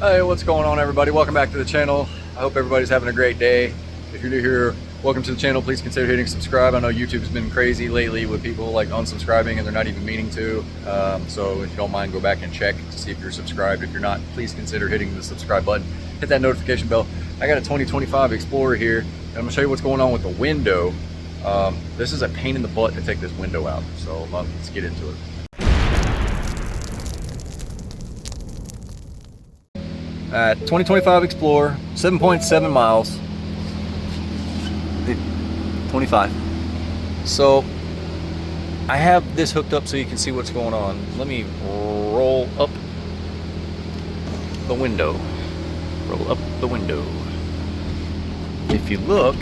Hey, what's going on, everybody? Welcome back to the channel. I hope everybody's having a great day. If you're new here, welcome to the channel. Please consider hitting subscribe. I know YouTube's been crazy lately with people like unsubscribing and they're not even meaning to. So if you don't mind, go back and check to see if you're subscribed. If you're not, please consider hitting the subscribe button. Hit that notification bell. I got a 2025 Explorer here, and I'm gonna show you what's going on with the window. This is a pain in the butt to take this window out. So let's get into it. 2025 Explorer, 7.7 miles, 25. So I have this hooked up so you can see what's going on. Let me roll up the window. Roll up the window. If you look,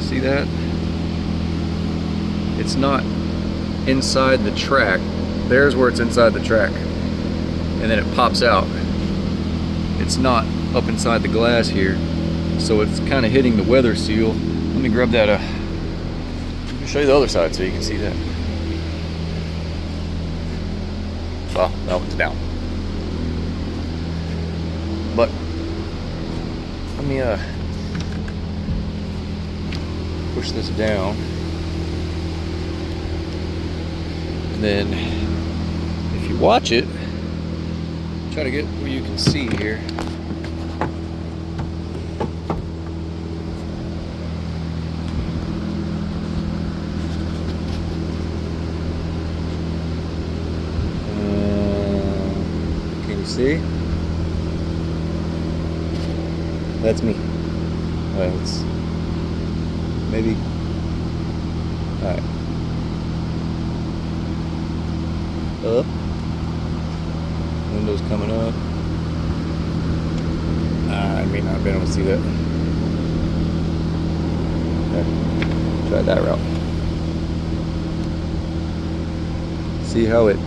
see that? It's not inside the track. There's where it's inside the track, and then it pops out. It's not up inside the glass here, so it's kind of hitting the weather seal. Let me grab that. Let me show you the other side so you can see that. Well, that one's down, but let me push this down, and then if you watch it, try to get where you can see here. Can you see? That's me. It's maybe. All right. Up. Windows coming up. I may not have been able to see that. Okay. Try that route. See how it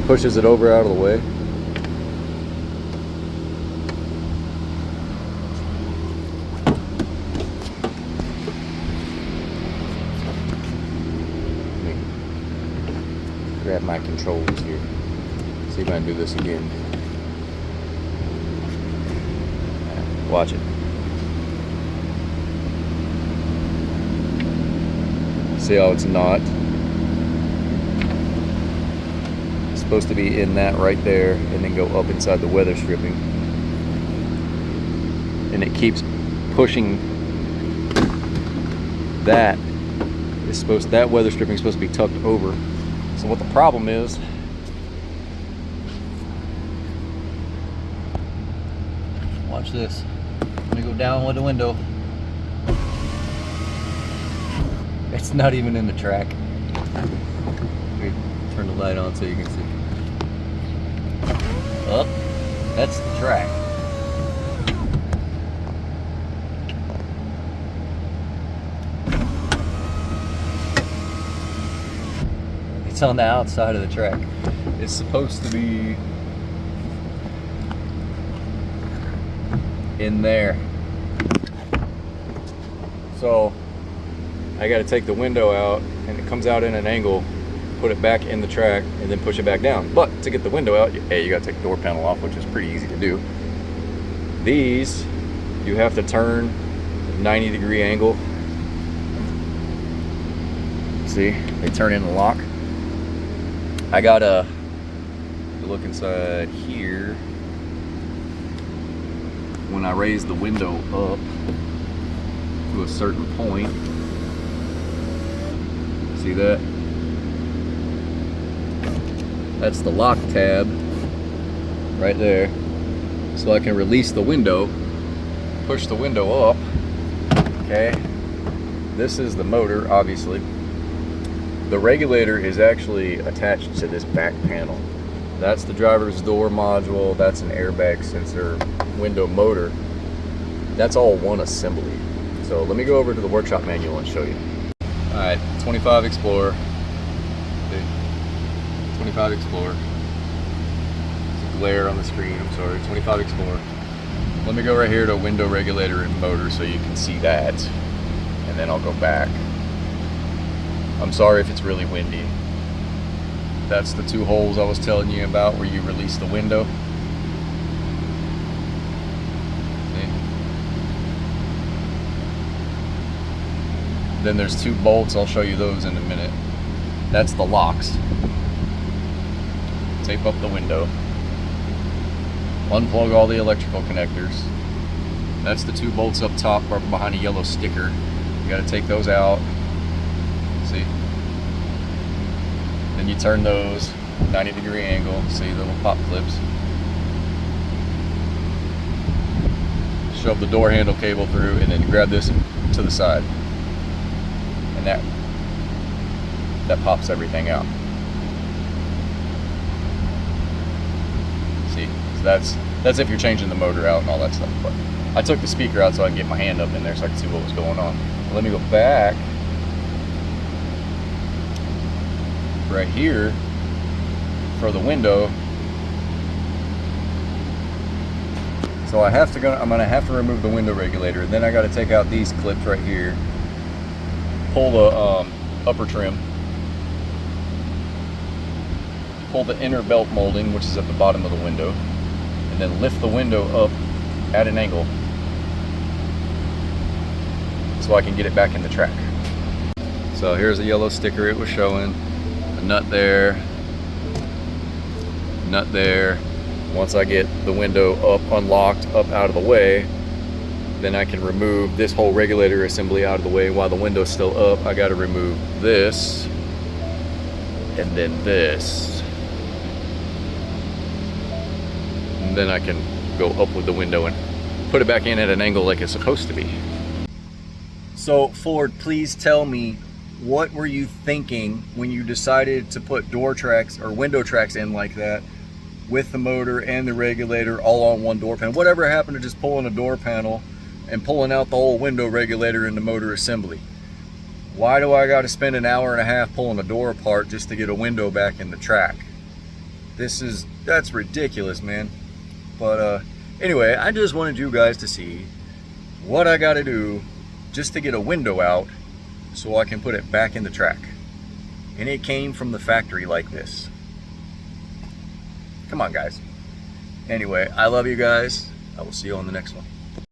pushes it over out of the way? Grab my controls here. See if I can do this again. Watch it. See how it's not? It's supposed to be in that right there and then go up inside the weather stripping. And it keeps pushing that. That weather stripping is supposed to be tucked over. So what the problem is, watch this. Let me go down with the window. It's not even in the track. Let me turn the light on so you can see. Up, that's the track. It's on the outside of the track. It's supposed to be in there. So I got to take the window out, and it comes out in an angle, put it back in the track, and then push it back down. But to get the window out, hey, you got to take the door panel off, which is pretty easy to do. These, you have to turn 90-degree angle. See, they turn in the lock. I gotta look inside here. When I raise the window up to a certain point, see that? That's the lock tab right there. So I can release the window, push the window up. Okay, this is the motor, obviously. The regulator is actually attached to this back panel. That's the driver's door module, that's an airbag sensor, window motor. That's all one assembly. So let me go over to the workshop manual and show you. All right, 25 Explorer. 25 Explorer. There's a glare on the screen, I'm sorry. 25 Explorer. Let me go right here to window regulator and motor so you can see that. And then I'll go back. I'm sorry if it's really windy. That's the 2 holes I was telling you about where you release the window. See? Then there's 2 bolts, I'll show you those in a minute. That's the locks. Tape up the window. Unplug all the electrical connectors. That's the 2 bolts up top behind a yellow sticker. You gotta take those out. See? Then you turn those 90-degree angle. See the little pop clips. Shove the door handle cable through and then grab this to the side. And that pops everything out. See? So that's if you're changing the motor out and all that stuff. But I took the speaker out so I can get my hand up in there so I can see what was going on. Let me go back right here for the window. So I'm gonna have to remove the window regulator, and then I got to take out these clips right here, pull the upper trim, pull the inner belt molding, which is at the bottom of the window, and then lift the window up at an angle so I can get it back in the track. So here's a yellow sticker it was showing. A nut there, nut there. Once I get the window up, unlocked, up out of the way, then I can remove this whole regulator assembly out of the way. While the window's still up, I got to remove this and then this. And then I can go up with the window and put it back in at an angle like it's supposed to be. So Ford, please tell me, what were you thinking when you decided to put door tracks or window tracks in like that with the motor and the regulator all on one door panel? Whatever happened to just pulling a door panel and pulling out the whole window regulator and the motor assembly? Why do I got to spend an hour and a half pulling a door apart just to get a window back in the track? That's ridiculous, man. But anyway, I just wanted you guys to see what I got to do just to get a window out so I can put it back in the track. And it came from the factory like this. Come on, guys. Anyway, I love you guys. I will see you on the next one.